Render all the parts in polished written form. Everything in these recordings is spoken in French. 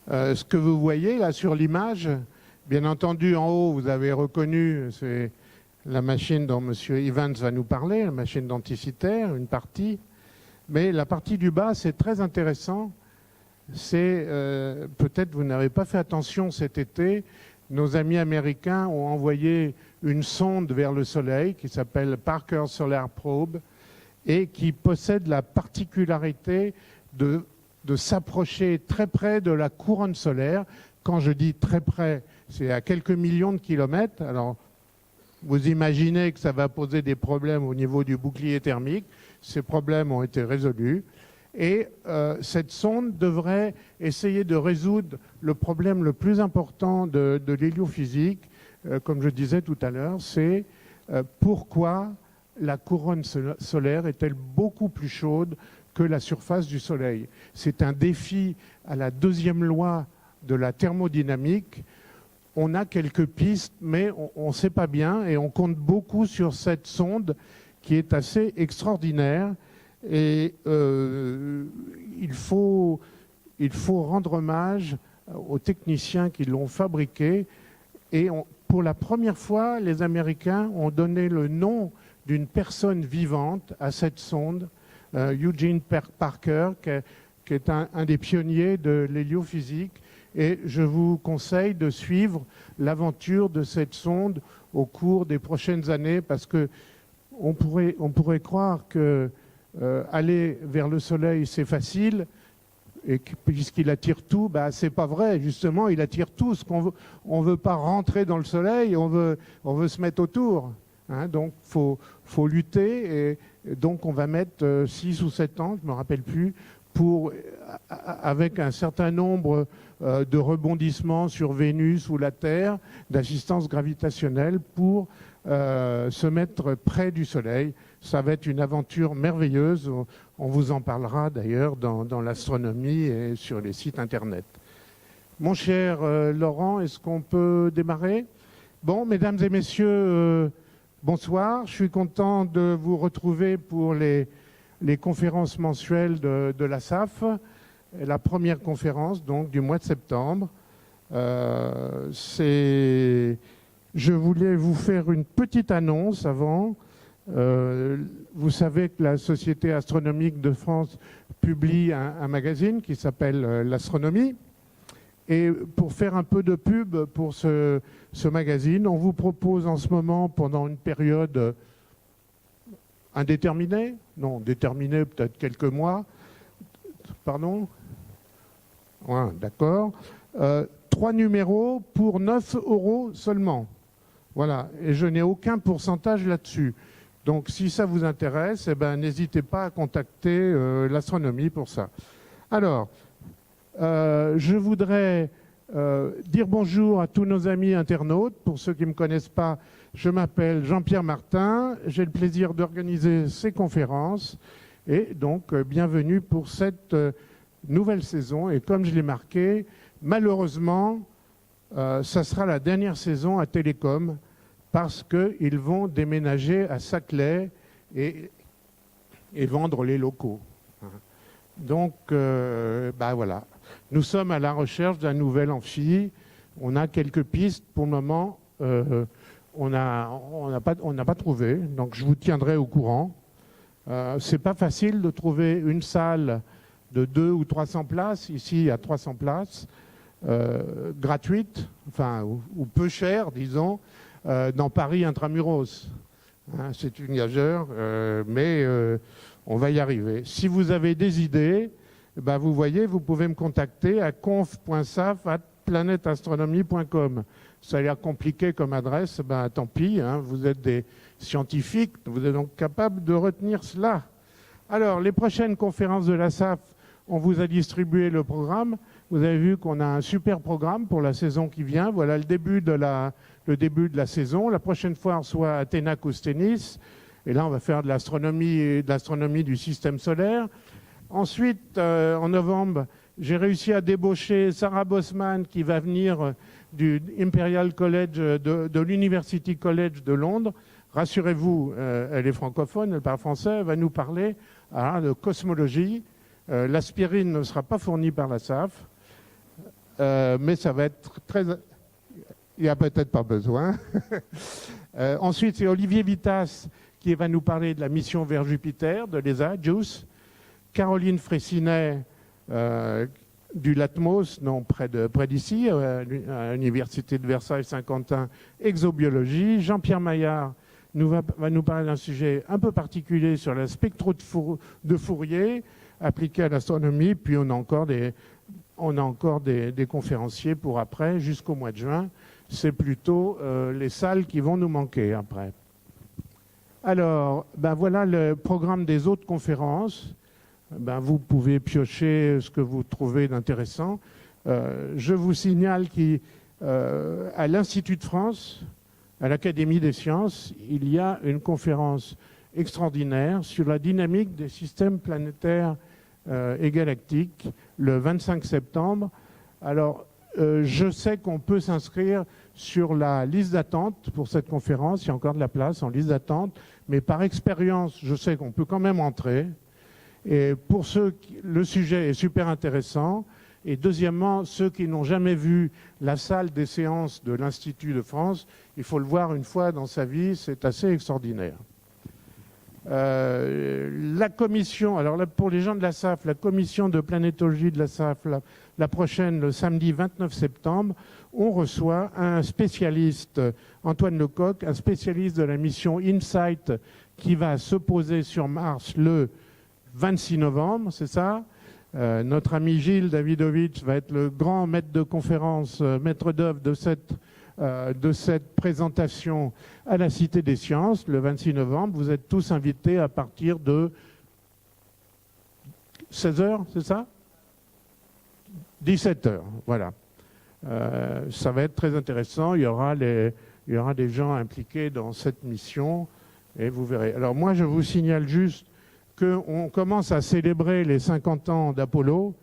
Ce que vous voyez là sur l'image, bien entendu en haut vous avez reconnu, c'est la machine dont M. Evans va nous parler, la machine denticitaire, une partie. Mais la partie du bas, c'est très intéressant. C'est peut-être vous n'avez pas fait attention cet été, nos amis américains ont envoyé une sonde vers le Soleil qui s'appelle Parker Solar Probe et qui possède la particularité de s'approcher très près de la couronne solaire. Quand je dis très près, c'est à quelques millions de kilomètres. Alors, vous imaginez que ça va poser des problèmes au niveau du bouclier thermique. Ces problèmes ont été résolus. Et cette sonde devrait essayer de résoudre le problème le plus important de l'héliophysique, comme je disais tout à l'heure, c'est pourquoi la couronne solaire est-elle beaucoup plus chaude que la surface du Soleil. C'est un défi à la deuxième loi de la thermodynamique. On a quelques pistes, mais on ne sait pas bien, et on compte beaucoup sur cette sonde qui est assez extraordinaire. Et il faut rendre hommage aux techniciens qui l'ont fabriquée. Et pour la première fois, les Américains ont donné le nom d'une personne vivante à cette sonde, Eugene Parker, qui est un des pionniers de l'héliophysique. Et je vous conseille de suivre l'aventure de cette sonde au cours des prochaines années, parce qu'on pourrait croire que aller vers le Soleil, c'est facile, et puisqu'il attire tout, c'est pas vrai. Justement, il attire tout. On veut pas rentrer dans le Soleil, on veut se mettre autour. Hein, donc, faut lutter. Et donc, on va mettre 6 ou 7 ans, je me rappelle plus, avec un certain nombre de rebondissements sur Vénus ou la Terre, d'assistance gravitationnelle pour se mettre près du Soleil. Ça va être une aventure merveilleuse. On vous en parlera d'ailleurs dans l'astronomie et sur les sites Internet. Mon cher Laurent, est-ce qu'on peut démarrer? Bon, mesdames et messieurs, bonsoir. Je suis content de vous retrouver pour les conférences mensuelles de la SAF. La première conférence, donc, du mois de septembre. Je voulais vous faire une petite annonce avant. Vous savez que la Société astronomique de France publie un magazine qui s'appelle l'Astronomie. Et pour faire un peu de pub pour ce magazine, on vous propose en ce moment, pendant une période indéterminée, non, déterminée peut-être quelques mois, pardon, ouais, d'accord, 3 numéros pour 9 € seulement. Voilà, et je n'ai aucun pourcentage là-dessus. Donc, si ça vous intéresse, eh ben, n'hésitez pas à contacter l'astronomie pour ça. Alors, je voudrais dire bonjour à tous nos amis internautes. Pour ceux qui ne me connaissent pas, je m'appelle Jean-Pierre Martin. J'ai le plaisir d'organiser ces conférences. Et donc, bienvenue pour cette nouvelle saison. Et comme je l'ai marqué, malheureusement, ça sera la dernière saison à Télécom, parce qu'ils vont déménager à Saclay et vendre les locaux. Donc, voilà. Nous sommes à la recherche d'un nouvel amphi. On a quelques pistes. Pour le moment, on n'a pas trouvé. Donc, je vous tiendrai au courant. C'est pas facile de trouver une salle de 200 ou 300 places. Ici, il y a 300 places gratuites, enfin, ou peu chères, disons, dans Paris intramuros. Hein, c'est une gageure, mais on va y arriver. Si vous avez des idées, vous voyez, vous pouvez me contacter à conf.saf@planetastronomie.com. Ça a l'air compliqué comme adresse, tant pis, hein, vous êtes des scientifiques, vous êtes donc capables de retenir cela. Alors, les prochaines conférences de la SAF, on vous a distribué le programme. Vous avez vu qu'on a un super programme pour la saison qui vient. Voilà le début de la saison. La prochaine fois, on reçoit Athéna Koustenis. Et là, on va faire de l'astronomie du système solaire. Ensuite, en novembre, j'ai réussi à débaucher Sarah Bosman qui va venir du Imperial College, de l'University College de Londres. Rassurez-vous, elle est francophone, elle parle français, elle va nous parler de cosmologie. L'aspirine ne sera pas fournie par la SAF. mais ça va être très... Il n'y a peut-être pas besoin. Ensuite, c'est Olivier Vittas qui va nous parler de la mission vers Jupiter, de l'ESA, JUICE. Caroline Fraissinet, du Latmos, non, près d'ici, à l'Université de Versailles-Saint-Quentin, exobiologie. Jean-Pierre Maillard va nous parler d'un sujet un peu particulier sur la spectro de Fourier appliquée à l'astronomie. Puis on a encore des conférenciers pour après, jusqu'au mois de juin. C'est plutôt les salles qui vont nous manquer après. Alors, ben voilà le programme des autres conférences. Ben vous pouvez piocher ce que vous trouvez d'intéressant. Je vous signale qu'à l'Institut de France, à l'Académie des sciences, il y a une conférence extraordinaire sur la dynamique des systèmes planétaires et galactiques le 25 septembre. Alors, je sais qu'on peut s'inscrire sur la liste d'attente pour cette conférence. Il y a encore de la place en liste d'attente. Mais par expérience, je sais qu'on peut quand même entrer. Et pour ceux le sujet est super intéressant. Et deuxièmement, ceux qui n'ont jamais vu la salle des séances de l'Institut de France, il faut le voir une fois dans sa vie, c'est assez extraordinaire. La commission, alors là, pour les gens de la SAF, la commission de planétologie de la SAF, la prochaine, le samedi 29 septembre, on reçoit un spécialiste, Antoine Lecoq, un spécialiste de la mission InSight qui va se poser sur Mars le 26 novembre, c'est ça? Notre ami Gilles Davidovitch va être le grand maître de conférence, maître d'œuvre de cette présentation à la Cité des Sciences le 26 novembre. Vous êtes tous invités à partir de 16h, c'est ça? 17h, voilà. Ça va être très intéressant. Il y aura des gens impliqués dans cette mission et vous verrez. Alors moi, je vous signale juste qu'on commence à célébrer les 50 ans d'Apollo.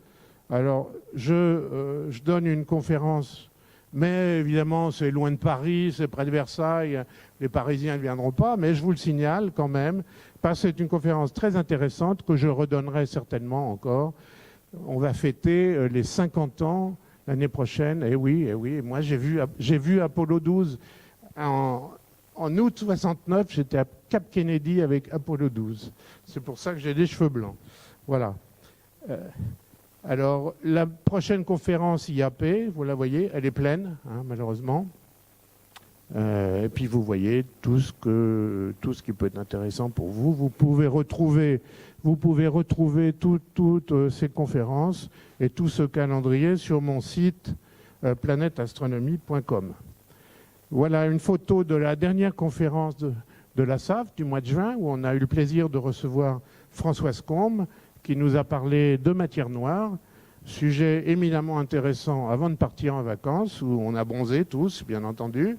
Alors, je donne une conférence, mais évidemment, c'est loin de Paris, c'est près de Versailles, les Parisiens ne viendront pas, mais je vous le signale quand même, parce que c'est une conférence très intéressante que je redonnerai certainement encore. On va fêter les 50 ans l'année prochaine, et oui, moi j'ai vu Apollo 12 en août 69, j'étais à Cap Kennedy avec Apollo 12. C'est pour ça que j'ai des cheveux blancs. Voilà. Alors, la prochaine conférence IAP, vous la voyez, elle est pleine, hein, malheureusement. Et puis, vous voyez tout ce qui peut être intéressant pour vous. Vous pouvez retrouver toutes ces conférences et tout ce calendrier sur mon site planèteastronomie.com. Voilà une photo de la dernière conférence de la SAF du mois de juin, où on a eu le plaisir de recevoir Françoise Combe, qui nous a parlé de matière noire, sujet éminemment intéressant avant de partir en vacances, où on a bronzé tous, bien entendu.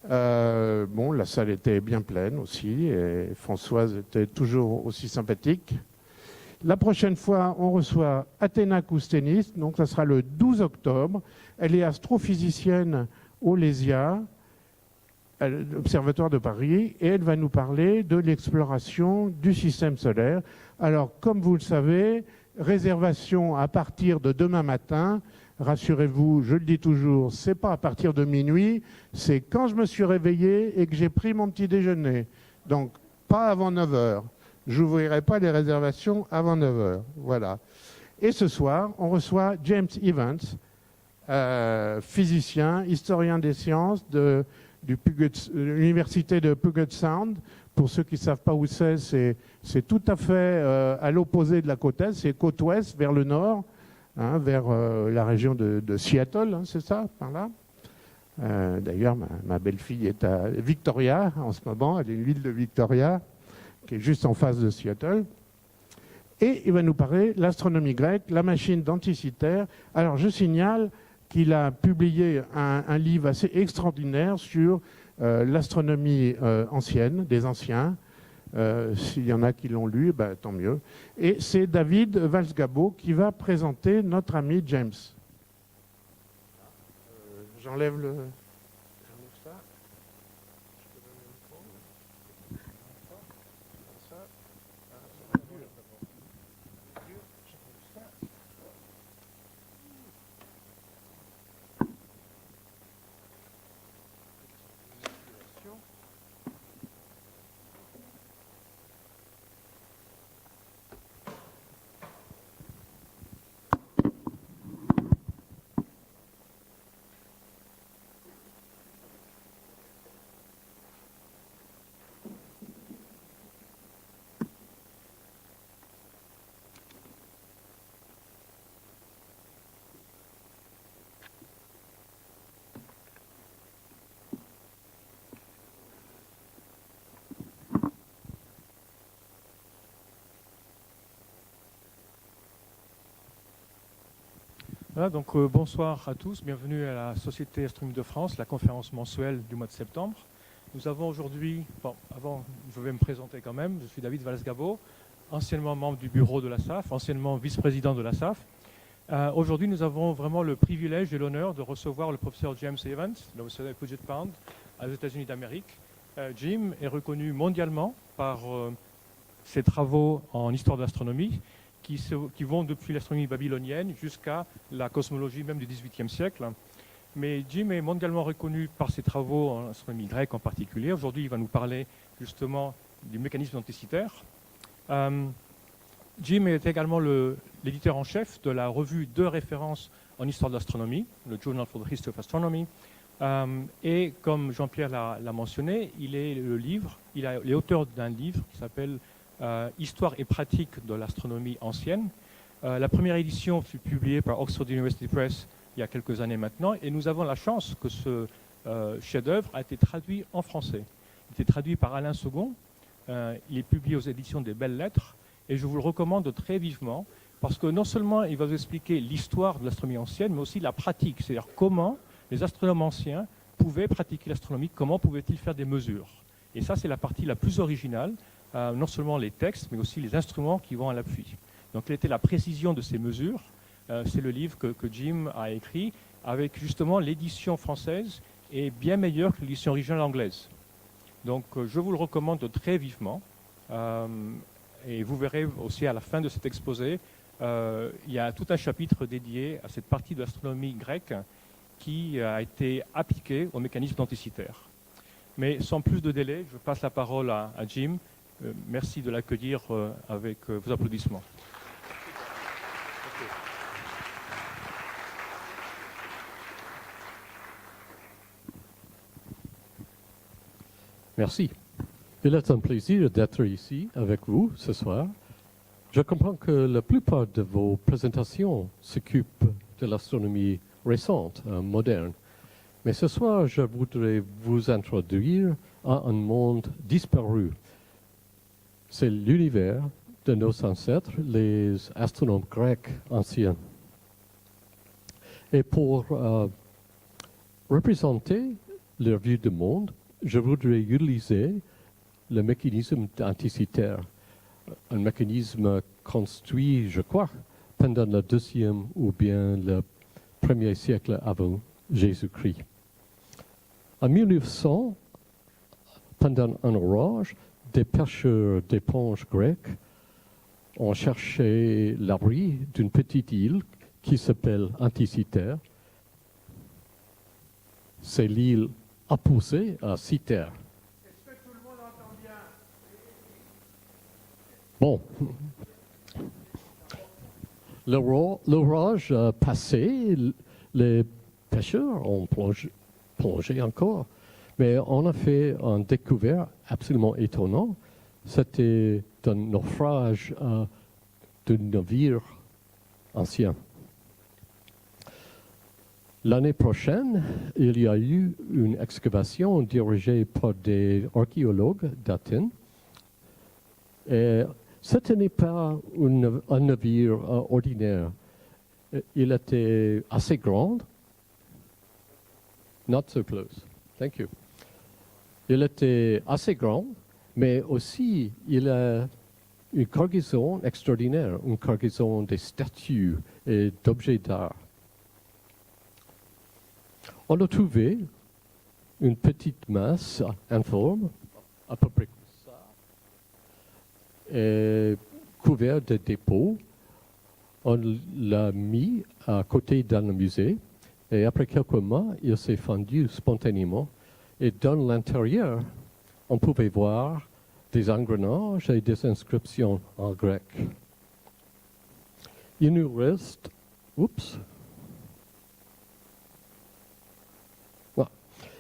Bon, la salle était bien pleine aussi, et Françoise était toujours aussi sympathique. La prochaine fois, on reçoit Athéna Koustenis, donc ça sera le 12 octobre. Elle est astrophysicienne au LESIA, à l'Observatoire de Paris, et elle va nous parler de l'exploration du système solaire. Alors, comme vous le savez, réservation à partir de demain matin. Rassurez-vous, je le dis toujours, c'est pas à partir de minuit, c'est quand je me suis réveillé et que j'ai pris mon petit déjeuner. Donc, pas avant 9 h. Je n'ouvrirai pas les réservations avant 9 h. Voilà. Et ce soir, on reçoit James Evans, physicien, historien des sciences de l'université de Puget Sound. Pour ceux qui ne savent pas où c'est tout à fait à l'opposé de la côte est, c'est côte ouest, vers le nord, hein, vers la région de Seattle, hein, c'est ça, par là. D'ailleurs, ma belle-fille est à Victoria en ce moment, elle est une ville de Victoria, qui est juste en face de Seattle. Et il va nous parler de l'astronomie grecque, la machine d'Anticythère. Alors, je signale qu'il a publié un livre assez extraordinaire sur l'astronomie ancienne, des anciens. S'il y en a qui l'ont lu, ben, tant mieux. Et c'est David Valsgabo qui va présenter notre ami James. J'enlève le... ça. Voilà, donc bonsoir à tous, bienvenue à la Société Astronomie de France, la conférence mensuelle du mois de septembre. Nous avons aujourd'hui, bon, avant je vais me présenter quand même, je suis David Valls-Gabo, anciennement membre du bureau de la SAF, anciennement vice-président de la SAF. Aujourd'hui nous avons vraiment le privilège et l'honneur de recevoir le professeur James Evans, le Puget Sound, aux États-Unis d'Amérique. Jim est reconnu mondialement par ses travaux en histoire de l'astronomie, qui vont depuis l'astronomie babylonienne jusqu'à la cosmologie même du XVIIIe siècle. Mais Jim est mondialement reconnu par ses travaux en astronomie grecque en particulier. Aujourd'hui, il va nous parler justement du mécanisme anticitaire. Jim est également l'éditeur en chef de la revue de référence en histoire de l'astronomie, le Journal for the History of Astronomy. Et comme Jean-Pierre l'a mentionné, il est auteur d'un livre qui s'appelle Histoire et pratique de l'astronomie ancienne. La première édition fut publiée par Oxford University Press il y a quelques années maintenant, et nous avons la chance que ce chef-d'œuvre a été traduit en français. Il a été traduit par Alain Segond, il est publié aux éditions des Belles Lettres, et je vous le recommande très vivement, parce que non seulement il va vous expliquer l'histoire de l'astronomie ancienne, mais aussi la pratique, c'est-à-dire comment les astronomes anciens pouvaient pratiquer l'astronomie, comment pouvaient-ils faire des mesures. Et ça, c'est la partie la plus originale, non seulement les textes, mais aussi les instruments qui vont à l'appui. Donc, quelle était la précision de ces mesures? C'est le livre que Jim a écrit, avec justement l'édition française est bien meilleure que l'édition originale anglaise. Donc, je vous le recommande très vivement. Et vous verrez aussi à la fin de cet exposé, il y a tout un chapitre dédié à cette partie de l'astronomie grecque qui a été appliquée au mécanisme anticitaire. Mais sans plus de délai, je passe la parole à Jim. Merci de l'accueillir avec vos applaudissements. Merci. Il est un plaisir d'être ici avec vous ce soir. Je comprends que la plupart de vos présentations s'occupent de l'astronomie récente, moderne. Mais ce soir, je voudrais vous introduire à un monde disparu. C'est l'univers de nos ancêtres, les astronomes grecs anciens. Et pour représenter leur vue du monde, je voudrais utiliser le mécanisme anticitaire, un mécanisme construit, je crois, pendant le 2e ou bien le 1er siècle avant Jésus-Christ. En 1900, pendant un orage, des pêcheurs d'éponges grecs ont cherché l'abri d'une petite île qui s'appelle Anticitaire. C'est l'île opposée à Citaire. Est-ce que tout le monde entend bien? Bon. L'orage passé, les pêcheurs ont plongé encore. Mais on a fait une découverte absolument étonnante. C'était un naufrage d'un navire ancien. L'année prochaine, il y a eu une excavation dirigée par des archéologues d'Athènes. Et ce n'est pas un navire ordinaire. Il était assez grand. Not so close. Thank you. Il était assez grand, mais aussi il a une cargaison extraordinaire, une cargaison de statues et d'objets d'art. On a trouvé une petite masse informe, à peu près comme ça, et couverte de dépôts. On l'a mis à côté d'un musée, et après quelques mois, il s'est fendu spontanément. Et dans l'intérieur, on pouvait voir des engrenages et des inscriptions en grec. Il nous reste,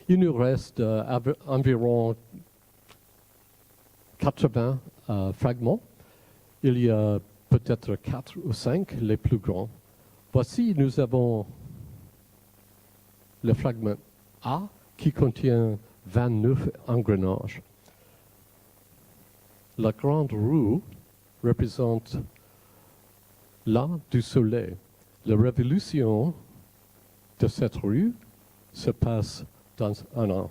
il nous reste environ 80 fragments. Il y a peut-être 4 ou 5 les plus grands. Voici, nous avons le fragment A qui contient 29 engrenages. La grande roue représente l'an du soleil. La révolution de cette rue se passe dans un an.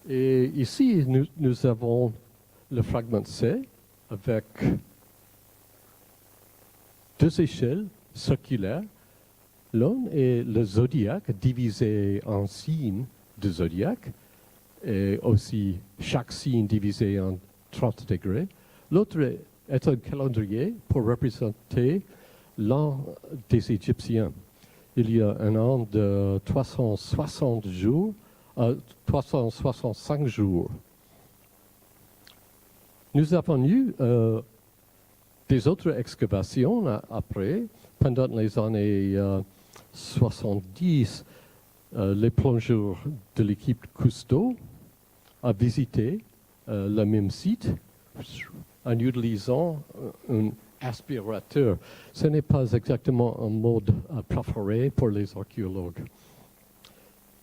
Et ici, nous avons le fragment C avec deux échelles circulaires. L'un est le zodiaque divisé en signes de zodiaque et aussi chaque signe divisé en 30 degrés. L'autre est un calendrier pour représenter l'an des Égyptiens. Il y a un an de 360 jours, 365 jours. Nous avons eu des autres excavations après, pendant les années 70, les plongeurs de l'équipe Cousteau ont visité le même site en utilisant un aspirateur. Ce n'est pas exactement un mode préféré pour les archéologues.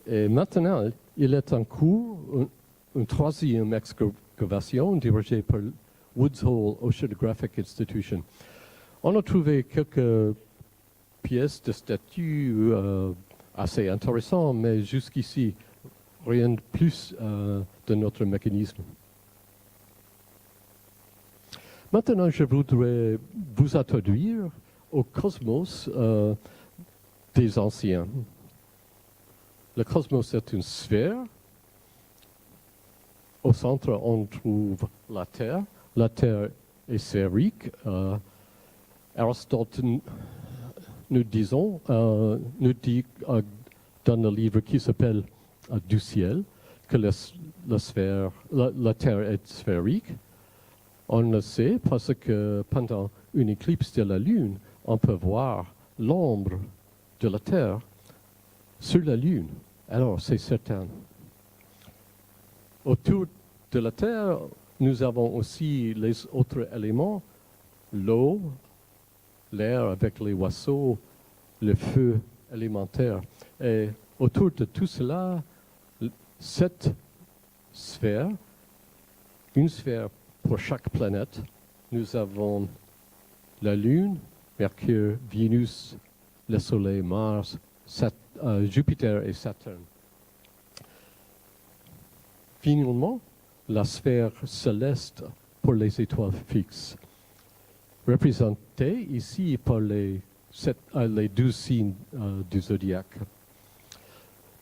Et maintenant, il est en cours une troisième excavation dirigée par Woods Hole Oceanographic Institution. On a trouvé quelques pièces de statues assez intéressantes, mais jusqu'ici, rien de plus de notre mécanisme. Maintenant, je voudrais vous introduire au cosmos des anciens. Le cosmos est une sphère. Au centre, on trouve la Terre. La Terre est sphérique. Aristote nous dit dans le livre qui s'appelle Du ciel que la Terre est sphérique. On le sait parce que pendant une éclipse de la Lune, on peut voir l'ombre de la Terre sur la Lune. Alors, c'est certain. Autour de la Terre, nous avons aussi les autres éléments, l'eau, l'air avec les oiseaux, le feu élémentaire. Et autour de tout cela, cette sphère, une sphère pour chaque planète, nous avons la Lune, Mercure, Vénus, le Soleil, Mars, Jupiter et Saturne. Finalement, la sphère céleste pour les étoiles fixes, représentée ici par les 12 signes du zodiaque.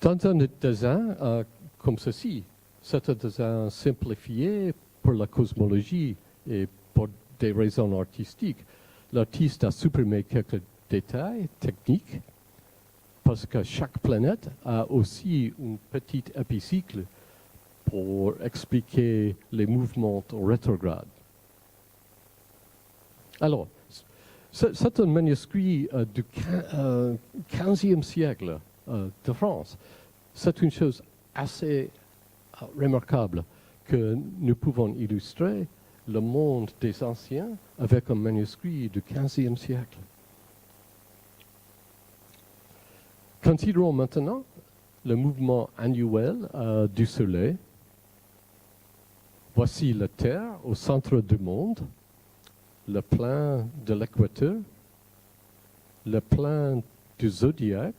Dans un dessin comme ceci, c'est un dessin simplifié pour la cosmologie et pour des raisons artistiques. L'artiste a supprimé quelques détails techniques parce que chaque planète a aussi un petit épicycle pour expliquer les mouvements rétrogrades. Alors, c'est un manuscrit du 15e siècle de France. C'est une chose assez remarquable que nous pouvons illustrer le monde des anciens avec un manuscrit du 15e siècle. Considérons maintenant le mouvement annuel du Soleil. Voici la Terre au centre du monde, le plein de l'équateur, le plein du zodiaque.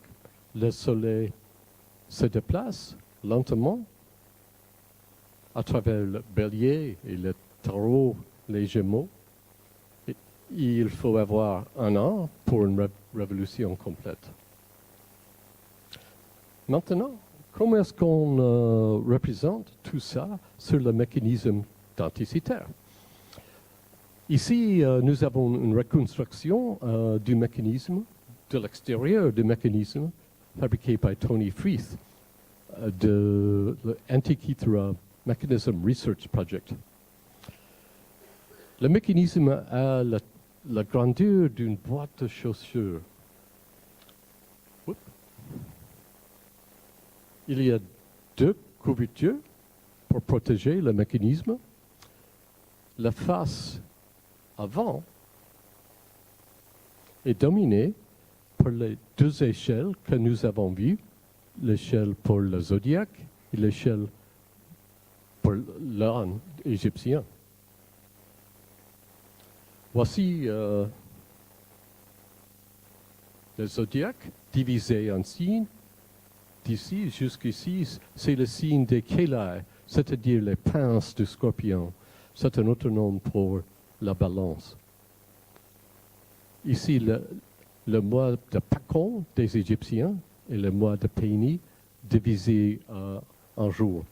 Le Soleil se déplace lentement à travers le Bélier et le Taureau, les Gémeaux. Il faut avoir un an pour une révolution complète. Maintenant, comment est-ce qu'on représente tout ça sur le mécanisme denticitaire? Ici, nous avons une reconstruction du mécanisme, de l'extérieur du mécanisme, fabriqué par Tony Freeth de l'Antikythera Mechanism Research Project. Le mécanisme a la grandeur d'une boîte de chaussures. Il y a deux couvertures pour protéger le mécanisme. La face avant est dominée par les deux échelles que nous avons vues, l'échelle pour le zodiaque et l'échelle pour l'an égyptien. Voici Le zodiaque, divisé en signes, d'ici jusqu'ici, c'est le signe des Kélaï, c'est-à-dire les pinces du scorpion. C'est un autre nom pour la balance. Ici, le mois de Pacon des Égyptiens et le mois de Péni divisé en jours.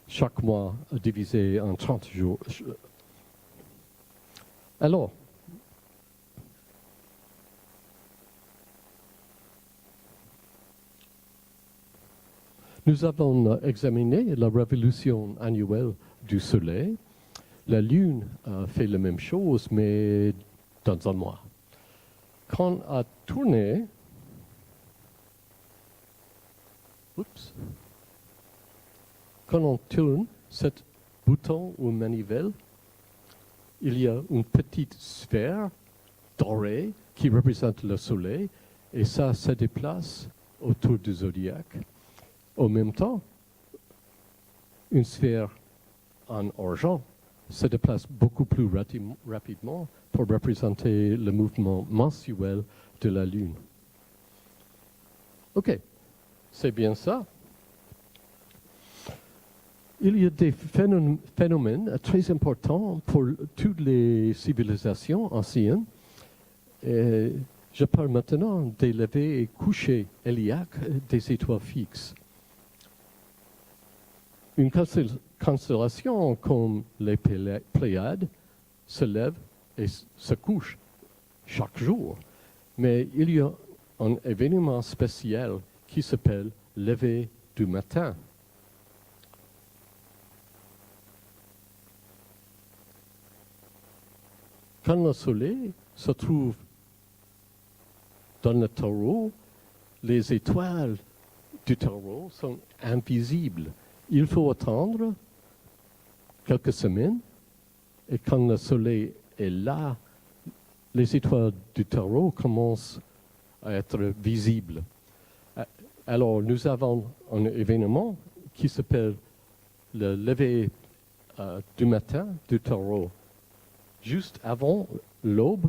Chaque mois divisé en 30 jours. Alors, nous avons examiné la révolution annuelle du Soleil. La Lune fait la même chose, mais dans un mois. Quand on a tourné, quand on tourne ce bouton ou manivelle, il y a une petite sphère dorée qui représente le Soleil, et ça se déplace autour du zodiaque. En même temps, une sphère en argent se déplace beaucoup plus rapidement pour représenter le mouvement mensuel de la Lune. OK, c'est bien ça. Il y a des phénomènes très importants pour toutes les civilisations anciennes. Et je parle maintenant des levées et couchers héliaques des étoiles fixes. Une constellation comme les Pléiades se lève et se couche chaque jour. Mais il y a un événement spécial qui s'appelle lever du matin. Quand le soleil se trouve dans le taureau, les étoiles du taureau sont invisibles. Il faut attendre quelques semaines, et quand le soleil est là, les étoiles du taureau commencent à être visibles. Alors, nous avons un événement qui s'appelle le lever du matin du taureau. Juste avant l'aube,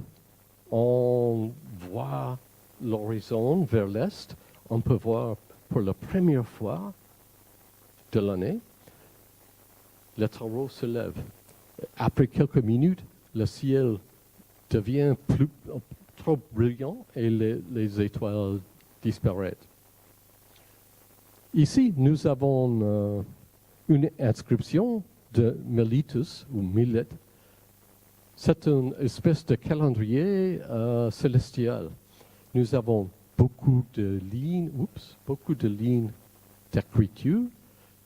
on voit l'horizon vers l'est. On peut voir pour la première fois de l'année, le taureau se lève. Après quelques minutes, le ciel devient trop brillant et les étoiles disparaissent. Ici, nous avons une inscription de Miletus ou Millet. C'est une espèce de calendrier célestial. Nous avons beaucoup de lignes d'écriture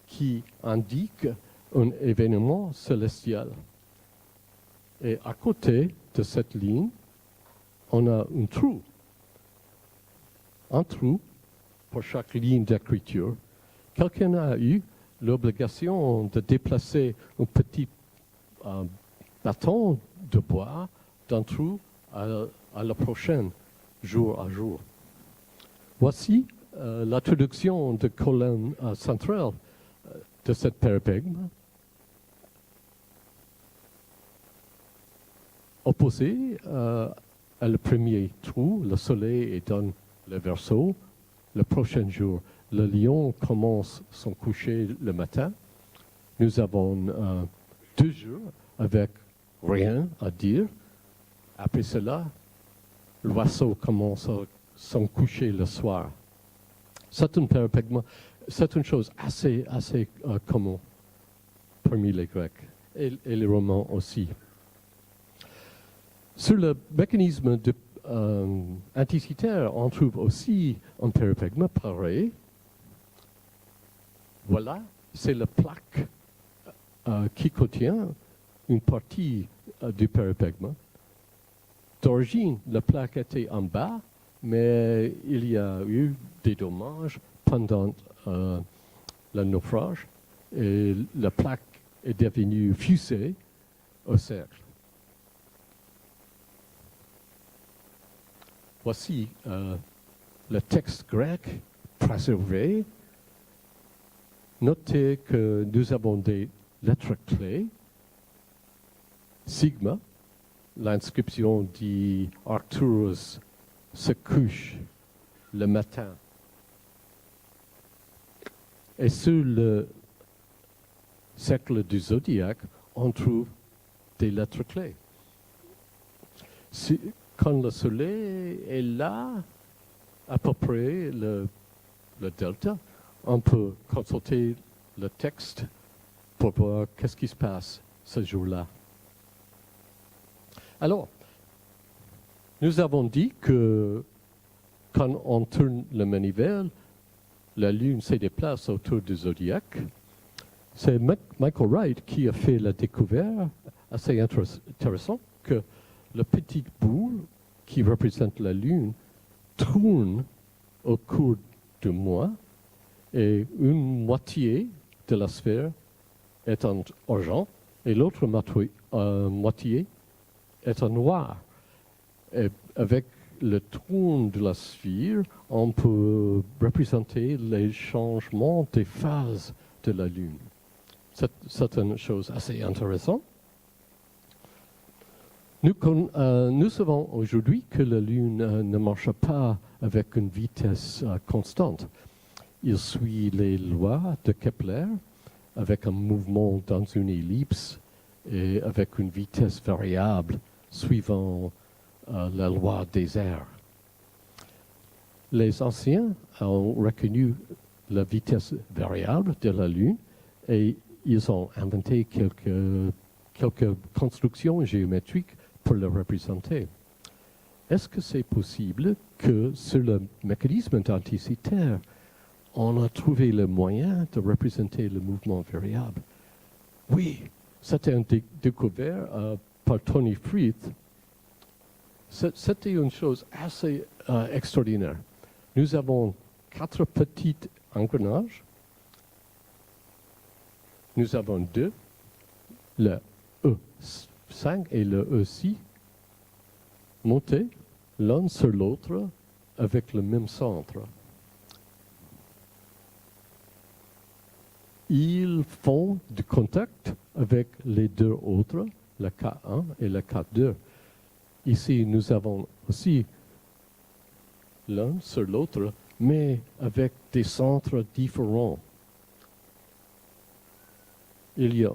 qui indiquent un événement célestial. Et à côté de cette ligne, on a un trou pour chaque ligne d'écriture. Quelqu'un a eu l'obligation de déplacer un petit bâton de bois d'un trou à la prochaine, jour à jour. Voici la traduction de colonne centrale de cette péripègme. Opposé à le premier trou, le soleil est dans le Verseau. Le prochain jour, le lion commence son coucher le matin. Nous avons 2 jours avec rien à dire. Après cela, l'oiseau commence son coucher le soir. C'est un péripègme, c'est une chose assez commune parmi les Grecs et les Romains aussi. Sur le mécanisme anticitaire, on trouve aussi un péripègme pareil. Voilà, c'est la plaque qui contient une partie du péripègme. D'origine, la plaque était en bas, mais il y a eu des dommages pendant le naufrage et la plaque est devenue fusée au cercle. Voici le texte grec préservé. Notez que nous avons des lettres clés. Sigma, l'inscription dit Arcturus se couche le matin. Et sur le cercle du zodiaque, on trouve des lettres clés. Quand le soleil est là, à peu près le delta, on peut consulter le texte pour voir qu'est-ce qui se passe ce jour-là. Alors, nous avons dit que quand on tourne le manivelle, la Lune se déplace autour du zodiaque. C'est Michael Wright qui a fait la découverte assez intéressante que la petite boule qui représente la Lune tourne au cours du mois et une moitié de la sphère est en argent et l'autre moitié est en noir. Et avec le tour de la sphère, on peut représenter les changements des phases de la Lune. C'est une chose assez intéressante. Nous savons aujourd'hui que la Lune ne marche pas avec une vitesse constante. Il suit les lois de Kepler avec un mouvement dans une ellipse et avec une vitesse variable suivant la loi des airs. Les anciens ont reconnu la vitesse variable de la Lune et ils ont inventé quelques constructions géométriques pour le représenter. Est-ce que c'est possible que sur le mécanisme denticitaire, on a trouvé le moyen de représenter le mouvement variable? Oui, c'était un découvert par Tony Freeth. C'était une chose assez extraordinaire. Nous avons 4 petits engrenages. Nous avons 2, le E5 et le E6, montés l'un sur l'autre avec le même centre. Ils font du contact avec les 2 autres, le K1 et le K2. Ici, nous avons aussi l'un sur l'autre, mais avec des centres différents. Il y a